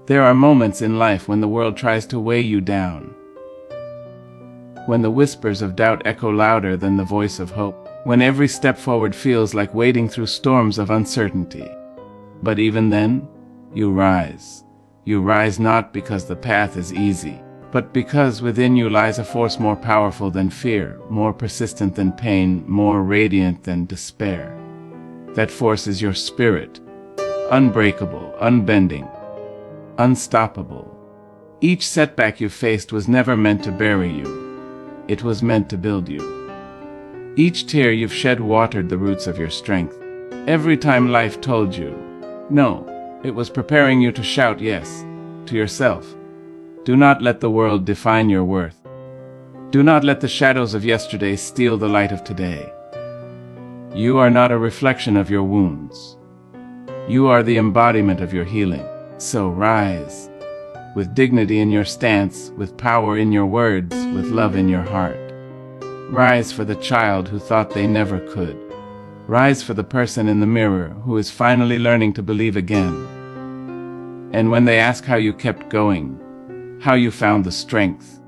There are moments in life when the world tries to weigh you down, when the whispers of doubt echo louder than the voice of hope, when every step forward feels like wading through storms of uncertainty. But even then, you rise. You rise not because the path is easy, but because within you lies a force more powerful than fear, more persistent than pain, more radiant than despair. That force is your spirit, unbreakable, unbending, unstoppable. Each setback you faced was never meant to bury you. It was meant to build you. Each tear you've shed watered the roots of your strength. Every time life told you no, it was preparing you to shout yes to yourself. Do not let the world define your worth. Do not let the shadows of yesterday steal the light of today. You are not a reflection of your wounds. You are the embodiment of your healing. So rise, with dignity in your stance, with power in your words, with love in your heart. Rise for the child who thought they never could. Rise for the person in the mirror who is finally learning to believe again. And when they ask how you kept going, how you found the strength,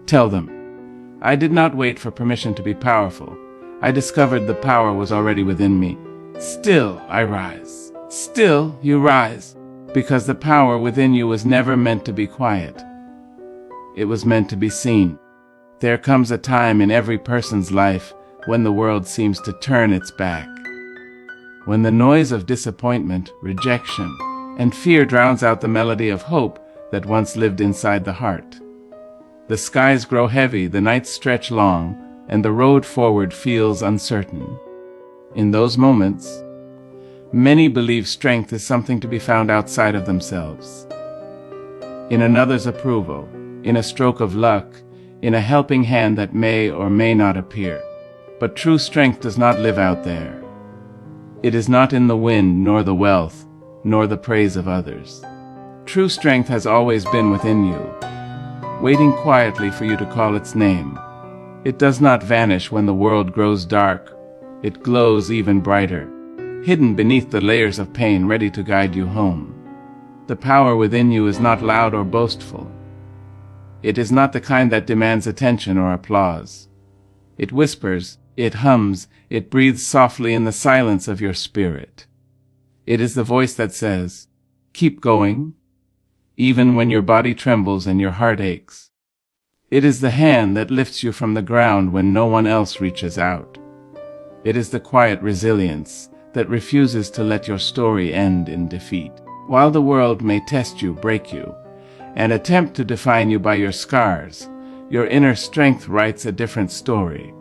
tell them, I did not wait for permission to be powerful. I discovered the power was already within me. Still I rise. Still you rise, because the power within you was never meant to be quiet. It was meant to be seen. There comes a time in every person's life when the world seems to turn its back. When the noise of disappointment, rejection, and fear drowns out the melody of hope that once lived inside the heart. The skies grow heavy, the nights stretch long, and the road forward feels uncertain. In those moments, many believe strength is something to be found outside of themselves. In another's approval, in a stroke of luck, in a helping hand that may or may not appear. But true strength does not live out there. It is not in the wind, nor the wealth, nor the praise of others. True strength has always been within you, waiting quietly for you to call its name. It does not vanish when the world grows dark. It glows even brighter, hidden beneath the layers of pain, ready to guide you home. The power within you is not loud or boastful. It is not the kind that demands attention or applause. It whispers, it hums, it breathes softly in the silence of your spirit. It is the voice that says, keep going, even when your body trembles and your heart aches. It is the hand that lifts you from the ground when no one else reaches out. It is the quiet resilience that refuses to let your story end in defeat. While the world may test you, break you, and attempt to define you by your scars, your inner strength writes a different story.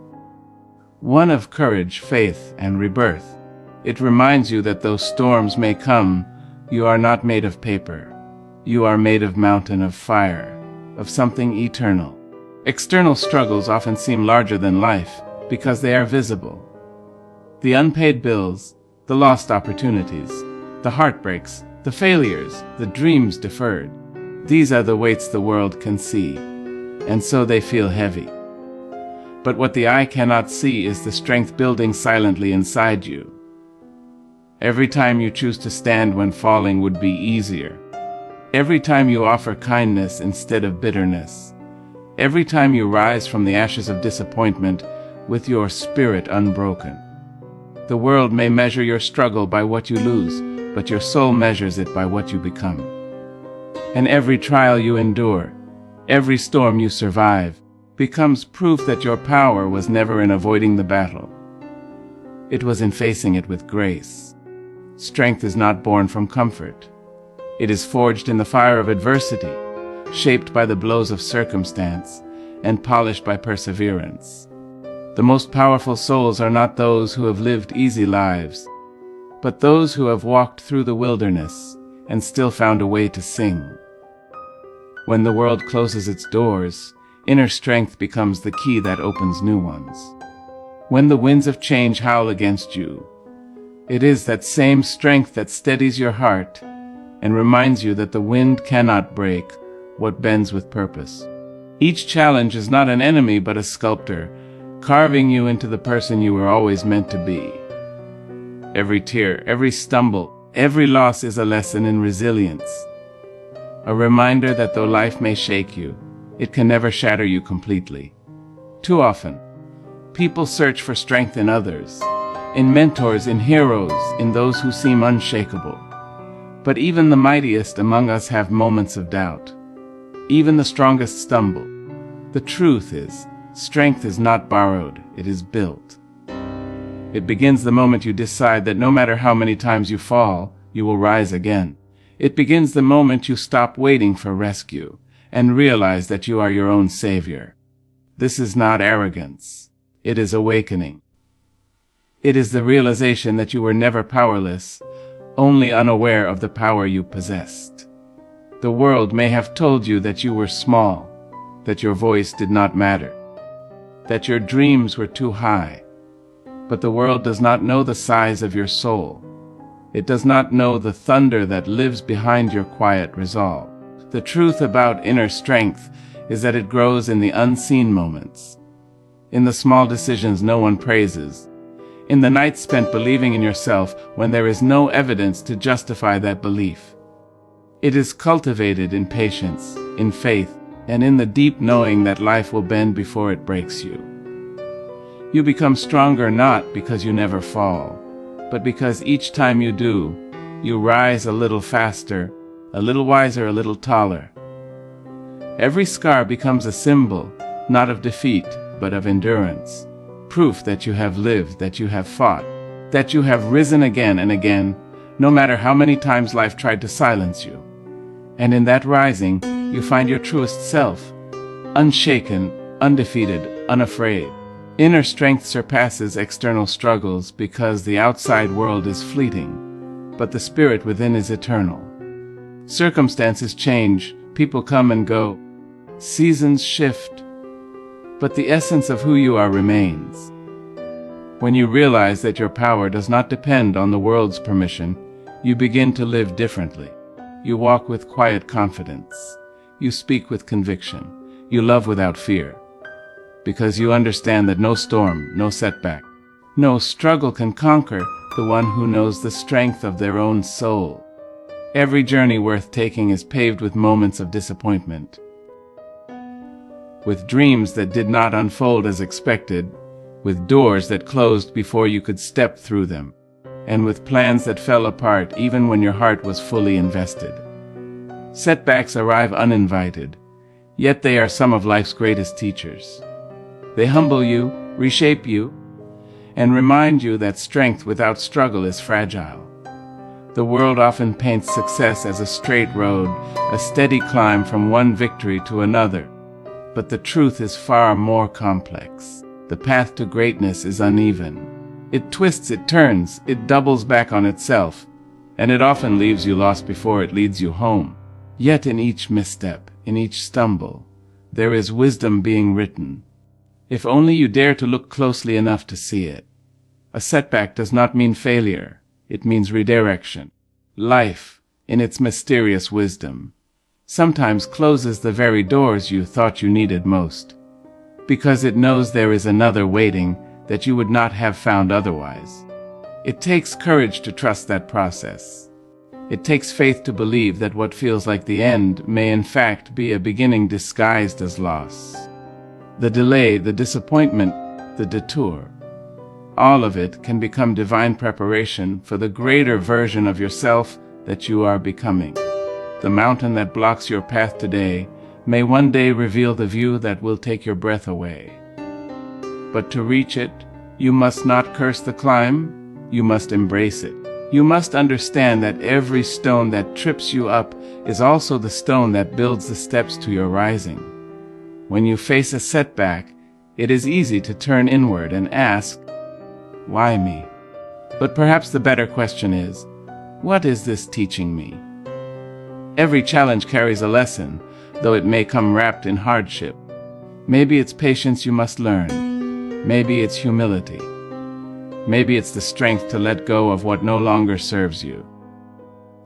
One of courage, faith, and rebirth. It reminds you that though storms may come, you are not made of paper. You are made of mountain of fire, of something eternal. External struggles often seem larger than life because they are visible. The unpaid bills, the lost opportunities, the heartbreaks, the failures, the dreams deferred. These are the weights the world can see, and so they feel heavy. But what the eye cannot see is the strength building silently inside you. Every time you choose to stand when falling would be easier. Every time you offer kindness instead of bitterness. Every time you rise from the ashes of disappointment with your spirit unbroken. The world may measure your struggle by what you lose, but your soul measures it by what you become. And every trial you endure, every storm you survive, becomes proof that your power was never in avoiding the battle. It was in facing it with grace. Strength is not born from comfort. It is forged in the fire of adversity, shaped by the blows of circumstance, and polished by perseverance. The most powerful souls are not those who have lived easy lives, but those who have walked through the wilderness and still found a way to sing. When the world closes its doors, inner strength becomes the key that opens new ones. When the winds of change howl against you, it is that same strength that steadies your heart and reminds you that the wind cannot break what bends with purpose. Each challenge is not an enemy but a sculptor, carving you into the person you were always meant to be. Every tear, every stumble, every loss is a lesson in resilience. a reminder that though life may shake you, it can never shatter you completely. Too often, people search for strength in others, in mentors, in heroes, in those who seem unshakable. But even the mightiest among us have moments of doubt. Even the strongest stumble. The truth is, strength is not borrowed, it is built. It begins the moment you decide that no matter how many times you fall, you will rise again. It begins the moment you stop waiting for rescue and realize that you are your own savior. This is not arrogance. It is awakening. It is the realization that you were never powerless, only unaware of the power you possessed. The world may have told you that you were small, that your voice did not matter, that your dreams were too high. But the world does not know the size of your soul. It does not know the thunder that lives behind your quiet resolve. The truth about inner strength is that it grows in the unseen moments, in the small decisions no one praises, in the nights spent believing in yourself when there is no evidence to justify that belief. It is cultivated in patience, in faith, and in the deep knowing that life will bend before it breaks you. You become stronger not because you never fall, but because each time you do, you rise a little faster, a little wiser, a little taller. Every scar becomes a symbol, not of defeat, but of endurance. Proof that you have lived, that you have fought, that you have risen again and again, no matter how many times life tried to silence you. And in that rising, you find your truest self, unshaken, undefeated, unafraid. Inner strength surpasses external struggles because the outside world is fleeting, but the spirit within is eternal. Circumstances change, people come and go, seasons shift, but the essence of who you are remains. When you realize that your power does not depend on the world's permission, you begin to live differently. You walk with quiet confidence. You speak with conviction. You love without fear. Because you understand that no storm, no setback, no struggle can conquer the one who knows the strength of their own soul. Every journey worth taking is paved with moments of disappointment, with dreams that did not unfold as expected, with doors that closed before you could step through them, and with plans that fell apart even when your heart was fully invested. Setbacks arrive uninvited, yet they are some of life's greatest teachers. They humble you, reshape you, and remind you that strength without struggle is fragile. The world often paints success as a straight road, a steady climb from one victory to another. But the truth is far more complex. The path to greatness is uneven. It twists, it turns, it doubles back on itself, and it often leaves you lost before it leads you home. Yet in each misstep, in each stumble, there is wisdom being written, if only you dare to look closely enough to see it. A setback does not mean failure, it means redirection. Life, in its mysterious wisdom, sometimes closes the very doors you thought you needed most, because it knows there is another waiting that you would not have found otherwise. It takes courage to trust that process. It takes faith to believe that what feels like the end may in fact be a beginning disguised as loss. The delay, the disappointment, the detour, all of it can become divine preparation for the greater version of yourself that you are becoming. The mountain that blocks your path today may one day reveal the view that will take your breath away. But to reach it, you must not curse the climb, you must embrace it. You must understand that every stone that trips you up is also the stone that builds the steps to your rising. When you face a setback, it is easy to turn inward and ask, why me? But perhaps the better question is, what is this teaching me? Every challenge carries a lesson, though it may come wrapped in hardship. Maybe it's patience you must learn. Maybe it's humility. Maybe it's the strength to let go of what no longer serves you.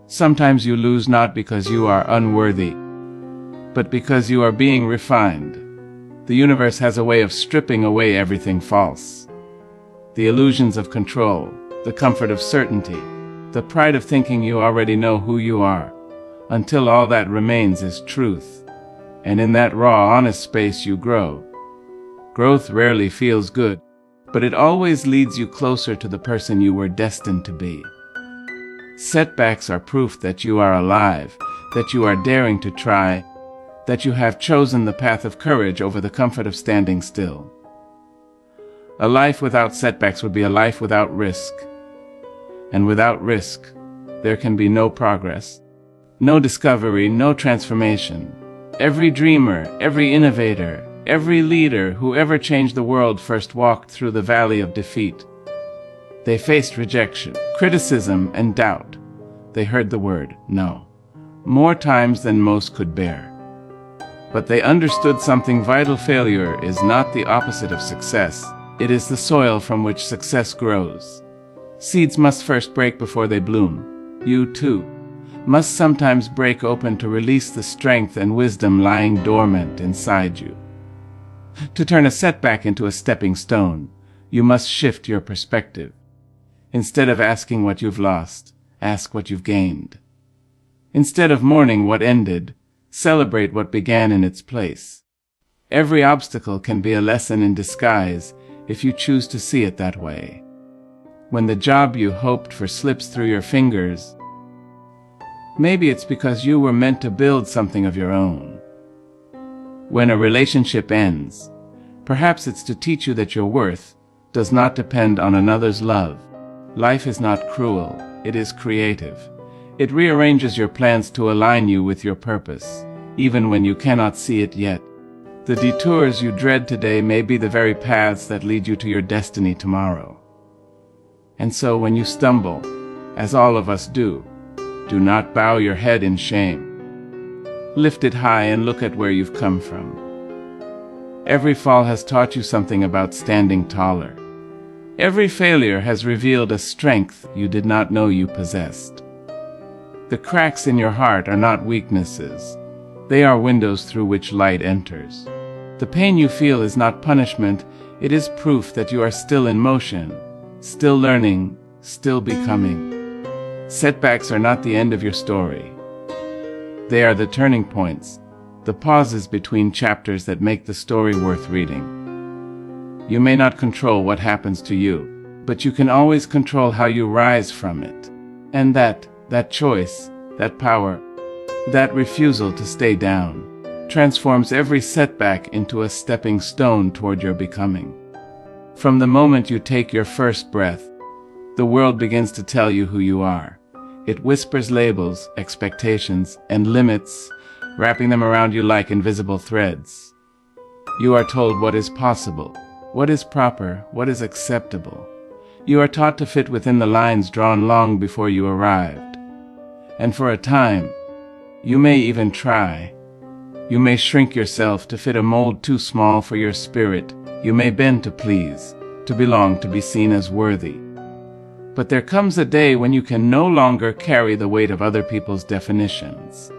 Sometimes you lose not because you are unworthy, but because you are being refined. The universe has a way of stripping away everything false. The illusions of control, the comfort of certainty, the pride of thinking you already know who you are. until all that remains is truth, and in that raw, honest space you grow. Growth rarely feels good, but it always leads you closer to the person you were destined to be. Setbacks are proof that you are alive, that you are daring to try, that you have chosen the path of courage over the comfort of standing still. A life without setbacks would be a life without risk. And without risk, there can be no progress, no discovery, no transformation. Every dreamer, every innovator, every leader who ever changed the world first walked through the valley of defeat. They faced rejection, criticism, and doubt. They heard the word no, more times than most could bear. But they understood something vital. Failure is not the opposite of success. It is the soil from which success grows. Seeds must first break before they bloom. You, too, must sometimes break open to release the strength and wisdom lying dormant inside you. To turn a setback into a stepping stone, you must shift your perspective. Instead of asking what you've lost, ask what you've gained. Instead of mourning what ended, celebrate what began in its place. Every obstacle can be a lesson in disguise if you choose to see it that way. When the job you hoped for slips through your fingers, maybe it's because you were meant to build something of your own. When a relationship ends, perhaps it's to teach you that your worth does not depend on another's love. Life is not cruel, it is creative. It rearranges your plans to align you with your purpose, even when you cannot see it yet. The detours you dread today may be the very paths that lead you to your destiny tomorrow. And so when you stumble, as all of us do not bow your head in shame. Lift it high and look at where you've come from. Every fall has taught you something about standing taller. Every failure has revealed a strength you did not know you possessed. The cracks in your heart are not weaknesses. They are windows through which light enters. The pain you feel is not punishment. It is proof that you are still in motion, still learning, still becoming. Setbacks are not the end of your story. They are the turning points, the pauses between chapters that make the story worth reading. You may not control what happens to you, but you can always control how you rise from it. And that choice, that power, that refusal to stay down, transforms every setback into a stepping stone toward your becoming. From the moment you take your first breath, the world begins to tell you who you are. It whispers labels, expectations, and limits, wrapping them around you like invisible threads. You are told what is possible, what is proper, what is acceptable. You are taught to fit within the lines drawn long before you arrived. And for a time, you may even try. You may shrink yourself to fit a mold too small for your spirit. You may bend to please, to belong, to be seen as worthy. But there comes a day when you can no longer carry the weight of other people's definitions.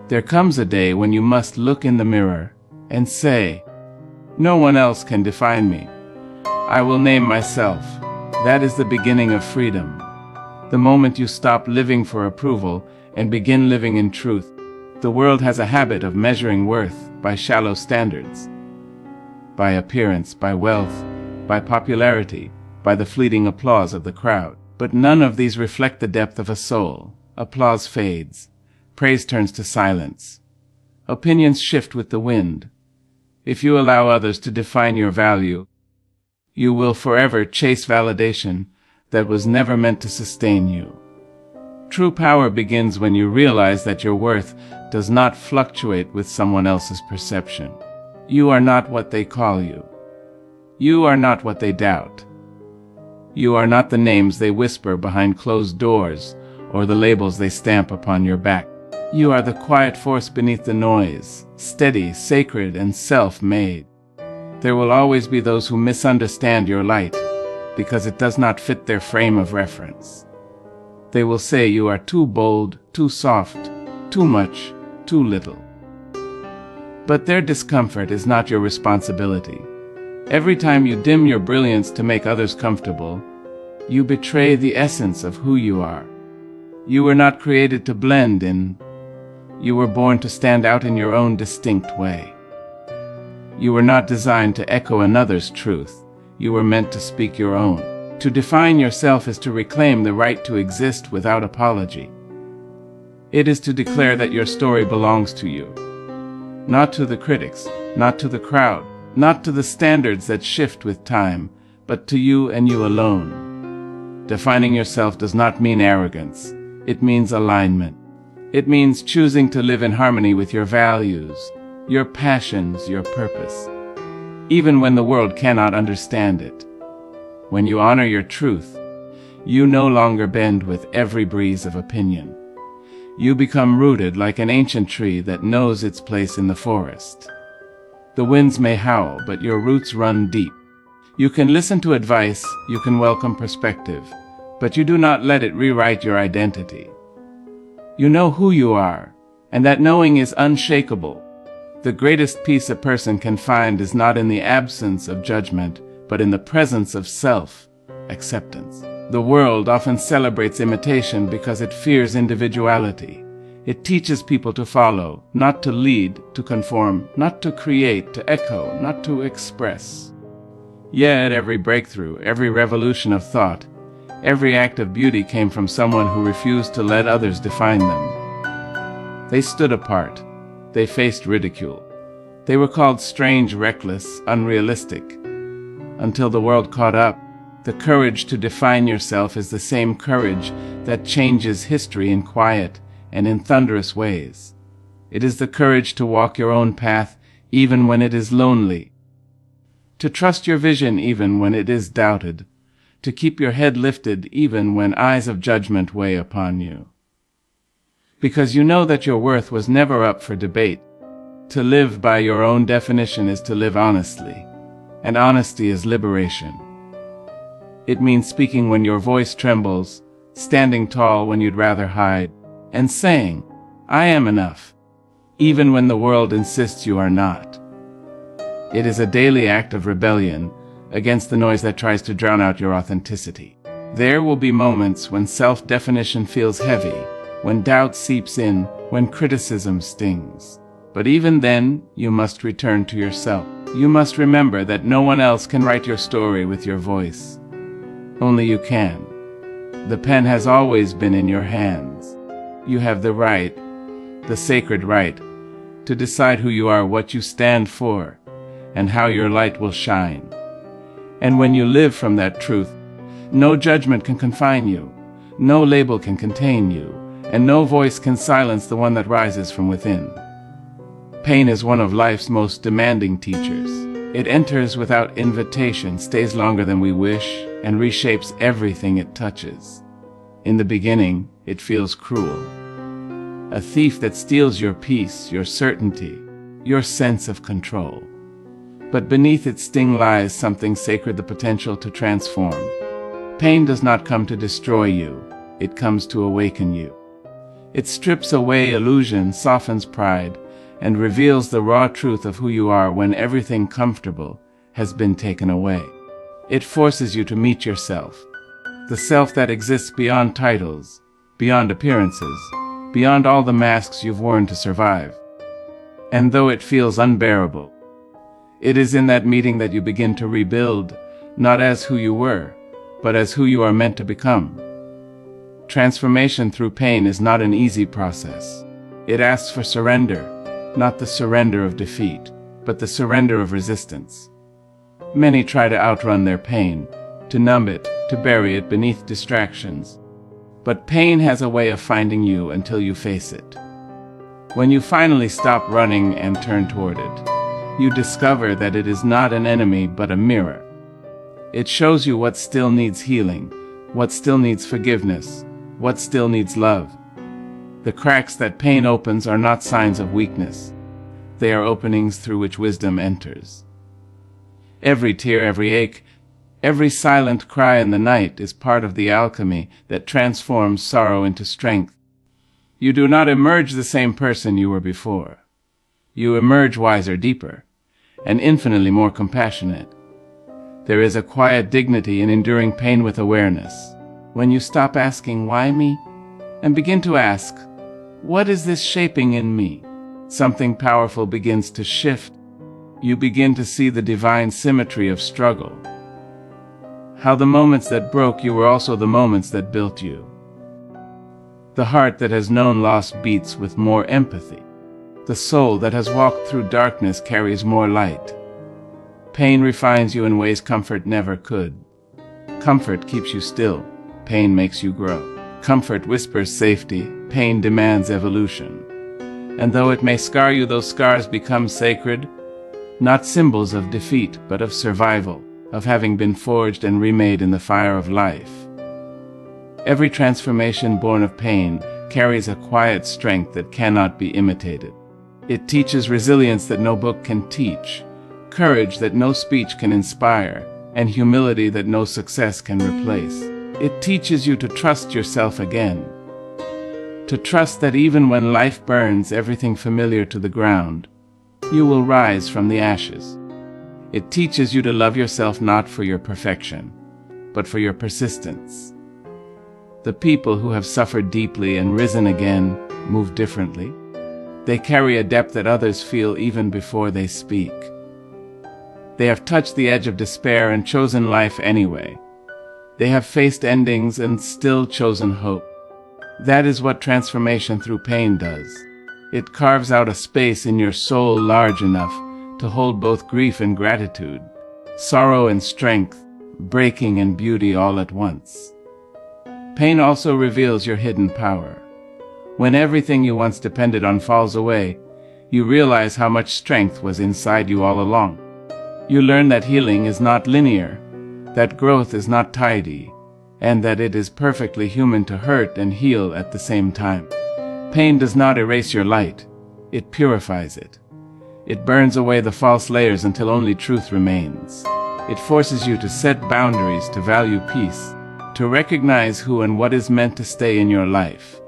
There comes a day when you must look in the mirror and say, "No one else can define me. I will name myself." That is the beginning of freedom. The moment you stop living for approval and begin living in truth. The world has a habit of measuring worth by shallow standards, by appearance, by wealth, by popularity, by the fleeting applause of the crowd. But none of these reflect the depth of a soul. Applause fades. Praise turns to silence. Opinions shift with the wind. If you allow others to define your value, you will forever chase validation that was never meant to sustain you. True power begins when you realize that your worth does not fluctuate with someone else's perception. You are not what they call you. You are not what they doubt. You are not the names they whisper behind closed doors or the labels they stamp upon your back. You are the quiet force beneath the noise, steady, sacred, and self-made. There will always be those who misunderstand your light because it does not fit their frame of reference. They will say you are too bold, too soft, too much, too little. But their discomfort is not your responsibility. Every time you dim your brilliance to make others comfortable, you betray the essence of who you are. You were not created to blend in. You were born to stand out in your own distinct way. You were not designed to echo another's truth. You were meant to speak your own. To define yourself is to reclaim the right to exist without apology. It is to declare that your story belongs to you. Not to the critics, not to the crowd, not to the standards that shift with time, but to you and you alone. Defining yourself does not mean arrogance. It means alignment. It means choosing to live in harmony with your values, your passions, your purpose, even when the world cannot understand it. When you honor your truth, you no longer bend with every breeze of opinion. You become rooted like an ancient tree that knows its place in the forest. The winds may howl, but your roots run deep. You can listen to advice, you can welcome perspective, but you do not let it rewrite your identity. You know who you are, and that knowing is unshakable. The greatest peace a person can find is not in the absence of judgment, but in the presence of self-acceptance. The world often celebrates imitation because it fears individuality. It teaches people to follow, not to lead, to conform, not to create, to echo, not to express. Yet every breakthrough, every revolution of thought, every act of beauty came from someone who refused to let others define them. They stood apart. They faced ridicule. They were called strange, reckless, unrealistic. Until the world caught up, the courage to define yourself is the same courage that changes history in quiet and in thunderous ways. It is the courage to walk your own path even when it is lonely, to trust your vision even when it is doubted, to keep your head lifted even when eyes of judgment weigh upon you. Because you know that your worth was never up for debate. To live by your own definition is to live honestly, and honesty is liberation. It means speaking when your voice trembles, standing tall when you'd rather hide, and saying, "I am enough," even when the world insists you are not. It is a daily act of rebellion against the noise that tries to drown out your authenticity. There will be moments when self-definition feels heavy, when doubt seeps in, when criticism stings. But even then, you must return to yourself. You must remember that no one else can write your story with your voice. Only you can. The pen has always been in your hands. You have the right, the sacred right, to decide who you are, what you stand for, and how your light will shine. And when you live from that truth, no judgment can confine you, no label can contain you, and no voice can silence the one that rises from within. Pain is one of life's most demanding teachers. It enters without invitation, stays longer than we wish, and reshapes everything it touches. In the beginning, it feels cruel. A thief that steals your peace, your certainty, your sense of control. But beneath its sting lies something sacred, the potential to transform. Pain does not come to destroy you. It comes to awaken you. It strips away illusion, softens pride, and reveals the raw truth of who you are when everything comfortable has been taken away. It forces you to meet yourself, the self that exists beyond titles, beyond appearances, beyond all the masks you've worn to survive. And though it feels unbearable, it is in that meeting that you begin to rebuild, not as who you were, but as who you are meant to become. Transformation through pain is not an easy process. It asks for surrender, not the surrender of defeat, but the surrender of resistance. Many try to outrun their pain, to numb it, to bury it beneath distractions. But pain has a way of finding you until you face it. When you finally stop running and turn toward it, you discover that it is not an enemy but a mirror. It shows you what still needs healing, what still needs forgiveness, what still needs love. The cracks that pain opens are not signs of weakness. They are openings through which wisdom enters. Every tear, every ache, every silent cry in the night is part of the alchemy that transforms sorrow into strength. You do not emerge the same person you were before. You emerge wiser, deeper, and infinitely more compassionate. There is a quiet dignity in enduring pain with awareness. When you stop asking, "Why me?" and begin to ask, what is this shaping in me? Something powerful begins to shift. You begin to see the divine symmetry of struggle. How the moments that broke you were also the moments that built you. The heart that has known loss beats with more empathy. The soul that has walked through darkness carries more light. Pain refines you in ways comfort never could. Comfort keeps you still. Pain makes you grow. Comfort whispers safety. Pain demands evolution. And though it may scar you, those scars become sacred, not symbols of defeat, but of survival, of having been forged and remade in the fire of life. Every transformation born of pain carries a quiet strength that cannot be imitated. It teaches resilience that no book can teach, courage that no speech can inspire, and humility that no success can replace. It teaches you to trust yourself again, to trust that even when life burns everything familiar to the ground, you will rise from the ashes. It teaches you to love yourself not for your perfection, but for your persistence. The people who have suffered deeply and risen again move differently. They carry a depth that others feel even before they speak. They have touched the edge of despair and chosen life anyway. They have faced endings and still chosen hope. That is what transformation through pain does. It carves out a space in your soul large enough to hold both grief and gratitude, sorrow and strength, breaking and beauty all at once. Pain also reveals your hidden power. When everything you once depended on falls away, you realize how much strength was inside you all along. You learn that healing is not linear, that growth is not tidy, and that it is perfectly human to hurt and heal at the same time. Pain does not erase your light, it purifies it. It burns away the false layers until only truth remains. It forces you to set boundaries, to value peace, to recognize who and what is meant to stay in your life.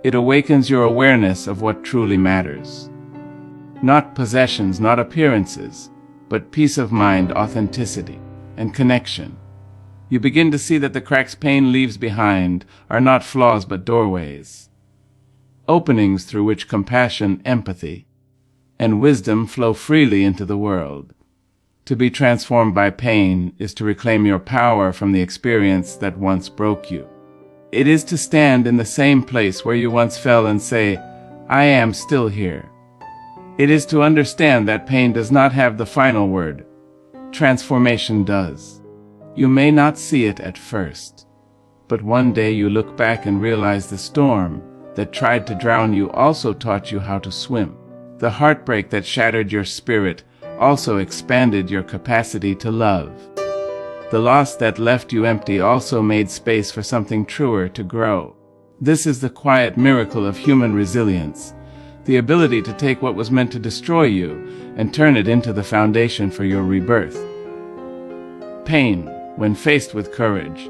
It awakens your awareness of what truly matters. Not possessions, not appearances, but peace of mind, authenticity, and connection. You begin to see that the cracks pain leaves behind are not flaws but doorways, openings through which compassion, empathy, and wisdom flow freely into the world. To be transformed by pain is to reclaim your power from the experience that once broke you. It is to stand in the same place where you once fell and say, I am still here. It is to understand that pain does not have the final word. Transformation does. You may not see it at first, but one day you look back and realize the storm that tried to drown you also taught you how to swim. The heartbreak that shattered your spirit also expanded your capacity to love. The loss that left you empty also made space for something truer to grow. This is the quiet miracle of human resilience, the ability to take what was meant to destroy you and turn it into the foundation for your rebirth. Pain, when faced with courage,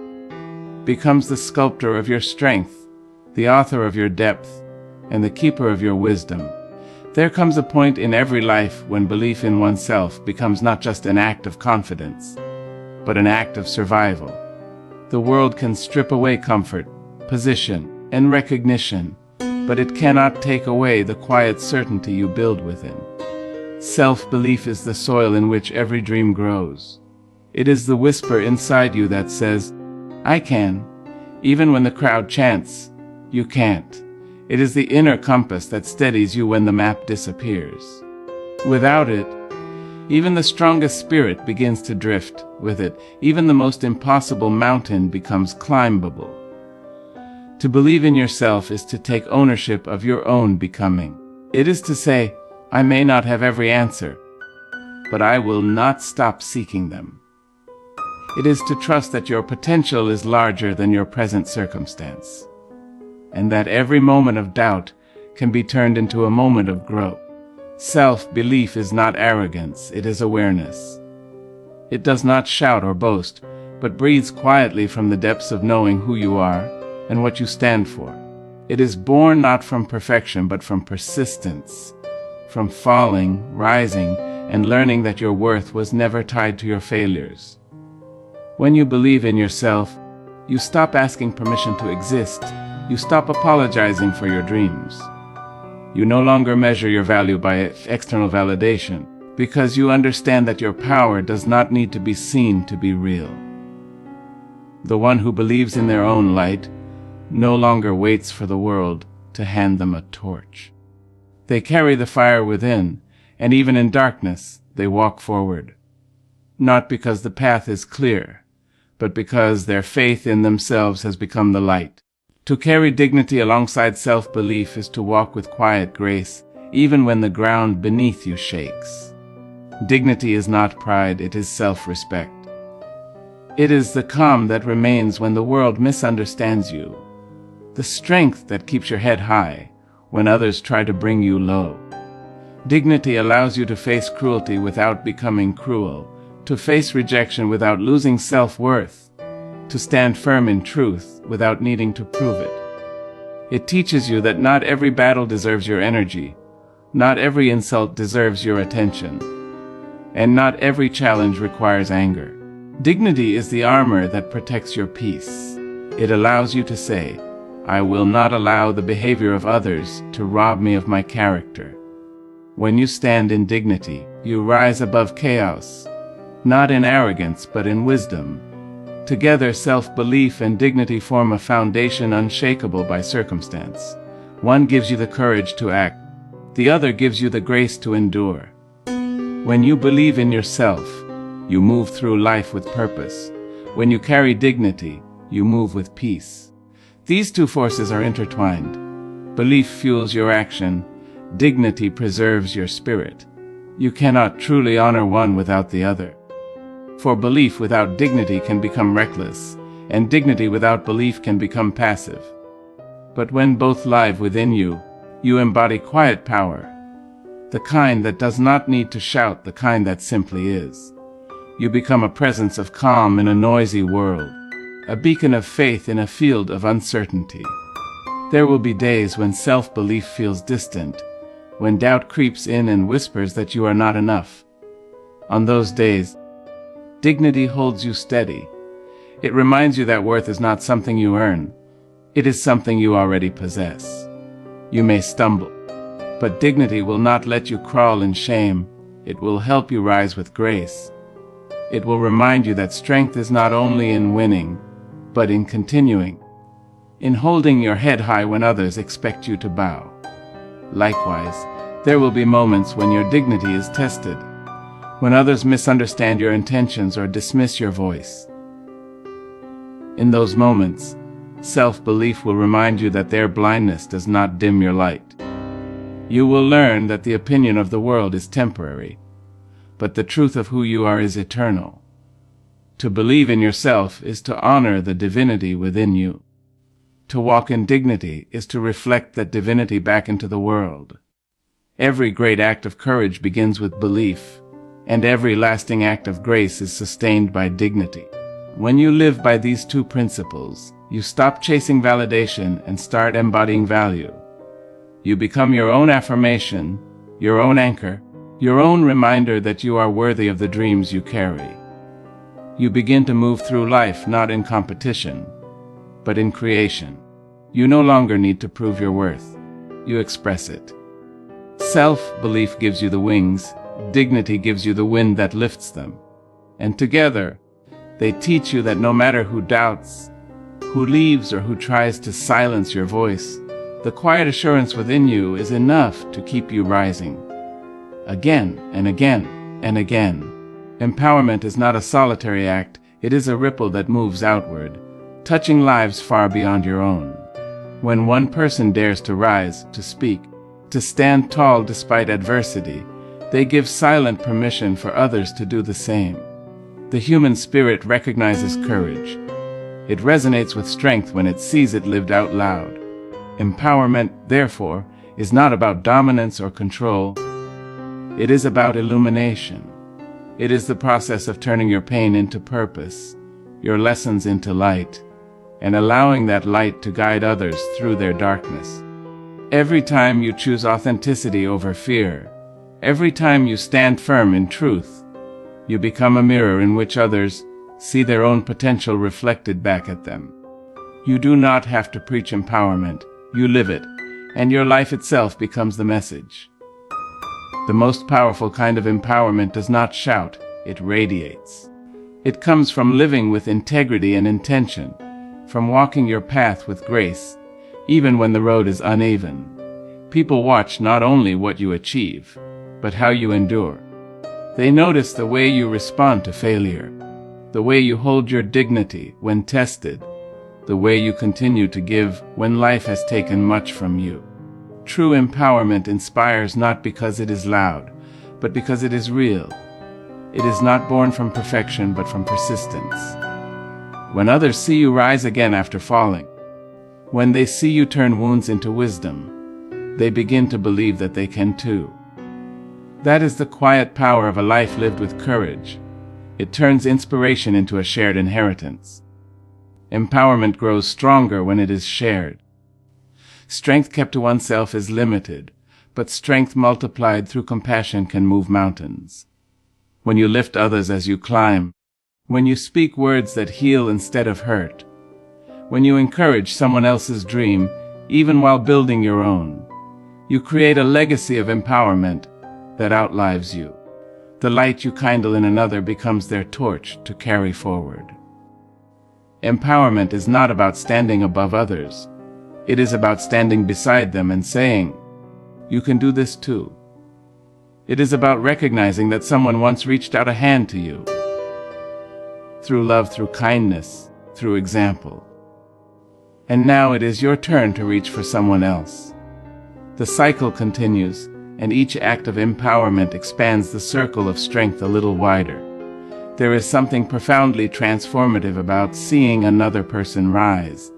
becomes the sculptor of your strength, the author of your depth, and the keeper of your wisdom. There comes a point in every life when belief in oneself becomes not just an act of confidence, but an act of survival. The world can strip away comfort, position, and recognition, but it cannot take away the quiet certainty you build within. Self-belief is the soil in which every dream grows. It is the whisper inside you that says, I can, even when the crowd chants, you can't. It is the inner compass that steadies you when the map disappears. Without it, even the strongest spirit begins to drift. With it, even the most impossible mountain becomes climbable. To believe in yourself is to take ownership of your own becoming. It is to say, I may not have every answer, but I will not stop seeking them. It is to trust that your potential is larger than your present circumstance, and that every moment of doubt can be turned into a moment of growth. Self-belief is not arrogance, it is awareness. It does not shout or boast, but breathes quietly from the depths of knowing who you are and what you stand for. It is born not from perfection, but from persistence, from falling, rising, and learning that your worth was never tied to your failures. When you believe in yourself, you stop asking permission to exist You stop apologizing for your dreams. You no longer measure your value by external validation, because you understand that your power does not need to be seen to be real. The one who believes in their own light no longer waits for the world to hand them a torch. They carry the fire within, and even in darkness, they walk forward. Not because the path is clear, but because their faith in themselves has become the light. To carry dignity alongside self-belief is to walk with quiet grace, even when the ground beneath you shakes. Dignity is not pride, it is self-respect. It is the calm that remains when the world misunderstands you, the strength that keeps your head high when others try to bring you low. Dignity allows you to face cruelty without becoming cruel, to face rejection without losing self-worth, to stand firm in truth without needing to prove it. It teaches you that not every battle deserves your energy, not every insult deserves your attention, and not every challenge requires anger. Dignity is the armor that protects your peace. It allows you to say, I will not allow the behavior of others to rob me of my character. When you stand in dignity, you rise above chaos, not in arrogance but in wisdom. Together, self-belief and dignity form a foundation unshakable by circumstance. One gives you the courage to act, the other gives you the grace to endure. When you believe in yourself, you move through life with purpose. When you carry dignity, you move with peace. These two forces are intertwined. Belief fuels your action, dignity preserves your spirit. You cannot truly honor one without the other. For belief without dignity can become reckless, and dignity without belief can become passive. But when both live within you, you embody quiet power, the kind that does not need to shout, the kind that simply is. You become a presence of calm in a noisy world, a beacon of faith in a field of uncertainty. There will be days when self-belief feels distant, when doubt creeps in and whispers that you are not enough. On those days, dignity holds you steady. It reminds you that worth is not something you earn. It is something you already possess. You may stumble, but dignity will not let you crawl in shame. It will help you rise with grace. It will remind you that strength is not only in winning, but in continuing, in holding your head high when others expect you to bow. Likewise, there will be moments when your dignity is tested, when others misunderstand your intentions or dismiss your voice. In those moments, self-belief will remind you that their blindness does not dim your light. You will learn that the opinion of the world is temporary, but the truth of who you are is eternal. To believe in yourself is to honor the divinity within you. To walk in dignity is to reflect that divinity back into the world. Every great act of courage begins with belief, and every lasting act of grace is sustained by dignity. When you live by these two principles, you stop chasing validation and start embodying value. You become your own affirmation, your own anchor, your own reminder that you are worthy of the dreams you carry. You begin to move through life not in competition, but in creation. You no longer need to prove your worth. You express it. Self-belief gives you the wings, dignity gives you the wind that lifts them. And together, they teach you that no matter who doubts, who leaves, or who tries to silence your voice, the quiet assurance within you is enough to keep you rising. Again and again and again. Empowerment is not a solitary act, it is a ripple that moves outward, touching lives far beyond your own. When one person dares to rise, to speak, to stand tall despite adversity, they give silent permission for others to do the same. The human spirit recognizes courage. It resonates with strength when it sees it lived out loud. Empowerment, therefore, is not about dominance or control. It is about illumination. It is the process of turning your pain into purpose, your lessons into light, and allowing that light to guide others through their darkness. Every time you choose authenticity over fear, every time you stand firm in truth, you become a mirror in which others see their own potential reflected back at them. You do not have to preach empowerment. You live it, and your life itself becomes the message. The most powerful kind of empowerment does not shout, it radiates. It comes from living with integrity and intention, from walking your path with grace, even when the road is uneven. People watch not only what you achieve, but how you endure. They notice the way you respond to failure, the way you hold your dignity when tested, the way you continue to give when life has taken much from you. True empowerment inspires not because it is loud, but because it is real. It is not born from perfection, but from persistence. When others see you rise again after falling, when they see you turn wounds into wisdom, they begin to believe that they can too. That is the quiet power of a life lived with courage. It turns inspiration into a shared inheritance. Empowerment grows stronger when it is shared. Strength kept to oneself is limited, but strength multiplied through compassion can move mountains. When you lift others as you climb, when you speak words that heal instead of hurt, when you encourage someone else's dream, even while building your own, you create a legacy of empowerment that outlives you. The light you kindle in another becomes their torch to carry forward. Empowerment is not about standing above others. It is about standing beside them and saying, "You can do this too." It is about recognizing that someone once reached out a hand to you. Through love, through kindness, through example. And now it is your turn to reach for someone else. The cycle continues, and each act of empowerment expands the circle of strength a little wider. There is something profoundly transformative about seeing another person rise,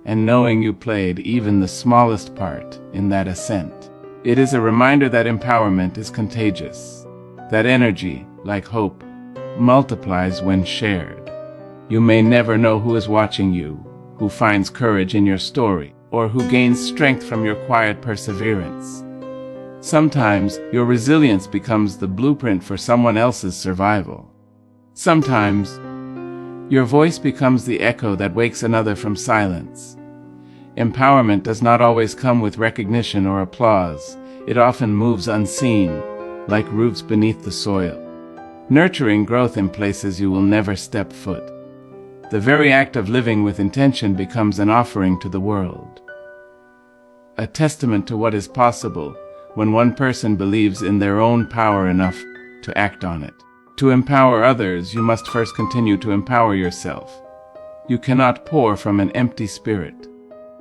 and knowing you played even the smallest part in that ascent. It is a reminder that empowerment is contagious, that energy, like hope, multiplies when shared. You may never know who is watching you, who finds courage in your story, or who gains strength from your quiet perseverance. Sometimes your resilience becomes the blueprint for someone else's survival. Sometimes your voice becomes the echo that wakes another from silence. Empowerment does not always come with recognition or applause. It often moves unseen, like roots beneath the soil, nurturing growth in places you will never step foot. The very act of living with intention becomes an offering to the world, a testament to what is possible when one person believes in their own power enough to act on it. To empower others, you must first continue to empower yourself. You cannot pour from an empty spirit.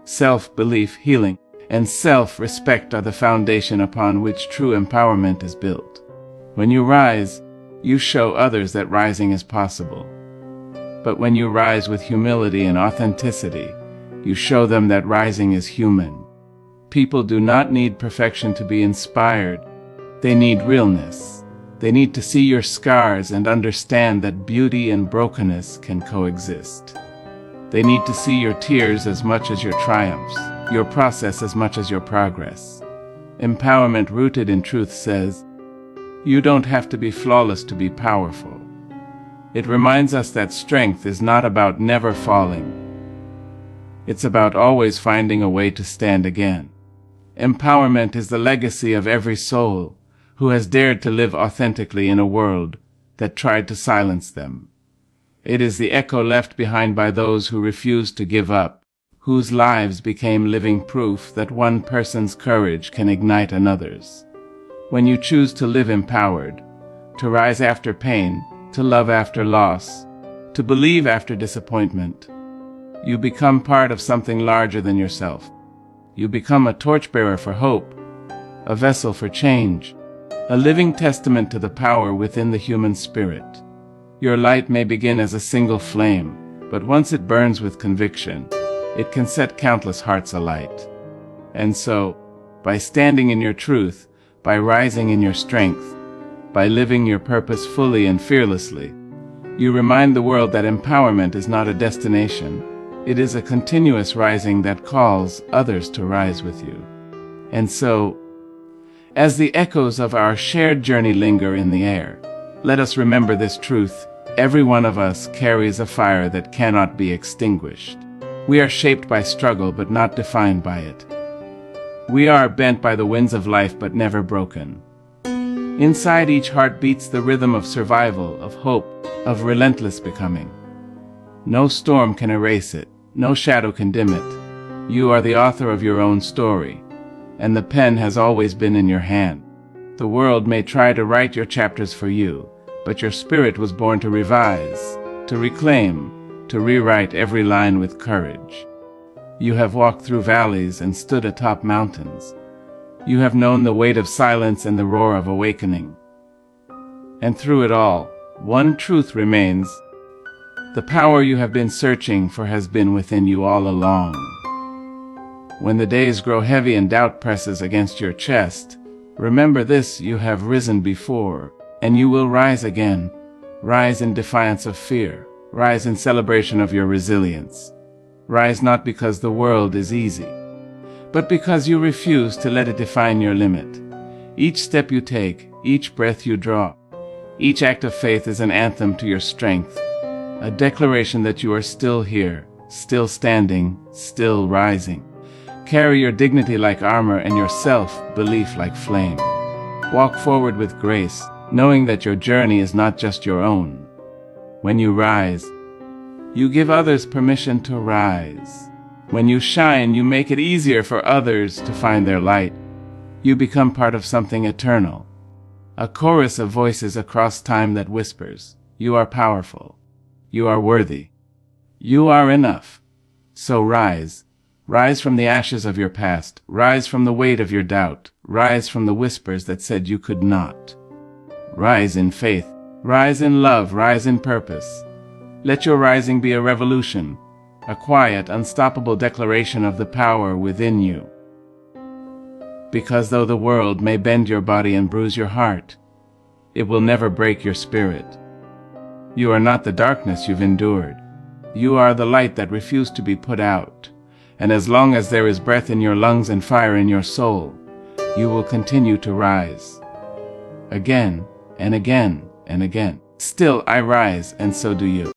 Self-belief, healing, and self-respect are the foundation upon which true empowerment is built. When you rise, you show others that rising is possible. But when you rise with humility and authenticity, you show them that rising is human. People do not need perfection to be inspired. They need realness. They need to see your scars and understand that beauty and brokenness can coexist. They need to see your tears as much as your triumphs, your process as much as your progress. Empowerment rooted in truth says, you don't have to be flawless to be powerful. It reminds us that strength is not about never falling. It's about always finding a way to stand again. Empowerment is the legacy of every soul who has dared to live authentically in a world that tried to silence them. It is the echo left behind by those who refused to give up, whose lives became living proof that one person's courage can ignite another's. When you choose to live empowered, to rise after pain, to love after loss, to believe after disappointment, you become part of something larger than yourself. You become a torchbearer for hope, a vessel for change, a living testament to the power within the human spirit. Your light may begin as a single flame, but once it burns with conviction, it can set countless hearts alight. And so, by standing in your truth, by rising in your strength, by living your purpose fully and fearlessly, you remind the world that empowerment is not a destination. It is a continuous rising that calls others to rise with you. And so, as the echoes of our shared journey linger in the air, let us remember this truth: every one of us carries a fire that cannot be extinguished. We are shaped by struggle but not defined by it. We are bent by the winds of life but never broken. Inside each heart beats the rhythm of survival, of hope, of relentless becoming. No storm can erase it, no shadow can dim it. You are the author of your own story, and the pen has always been in your hand. The world may try to write your chapters for you, but your spirit was born to revise, to reclaim, to rewrite every line with courage. You have walked through valleys and stood atop mountains. You have known the weight of silence and the roar of awakening. And through it all, one truth remains. The power you have been searching for has been within you all along. When the days grow heavy and doubt presses against your chest, remember this: you have risen before, and you will rise again. Rise in defiance of fear. Rise in celebration of your resilience. Rise not because the world is easy, but because you refuse to let it define your limit. Each step you take, each breath you draw, each act of faith is an anthem to your strength, a declaration that you are still here, still standing, still rising. Carry your dignity like armor and your self-belief like flame. Walk forward with grace, knowing that your journey is not just your own. When you rise, you give others permission to rise. When you shine, you make it easier for others to find their light. You become part of something eternal, a chorus of voices across time that whispers, "You are powerful. You are worthy. You are enough." So rise. Rise from the ashes of your past. Rise from the weight of your doubt. Rise from the whispers that said you could not. Rise in faith. Rise in love. Rise in purpose. Let your rising be a revolution, a quiet, unstoppable declaration of the power within you. Because though the world may bend your body and bruise your heart, it will never break your spirit. You are not the darkness you've endured. You are the light that refused to be put out. And as long as there is breath in your lungs and fire in your soul, you will continue to rise. Again and again and again. Still I rise, and so do you.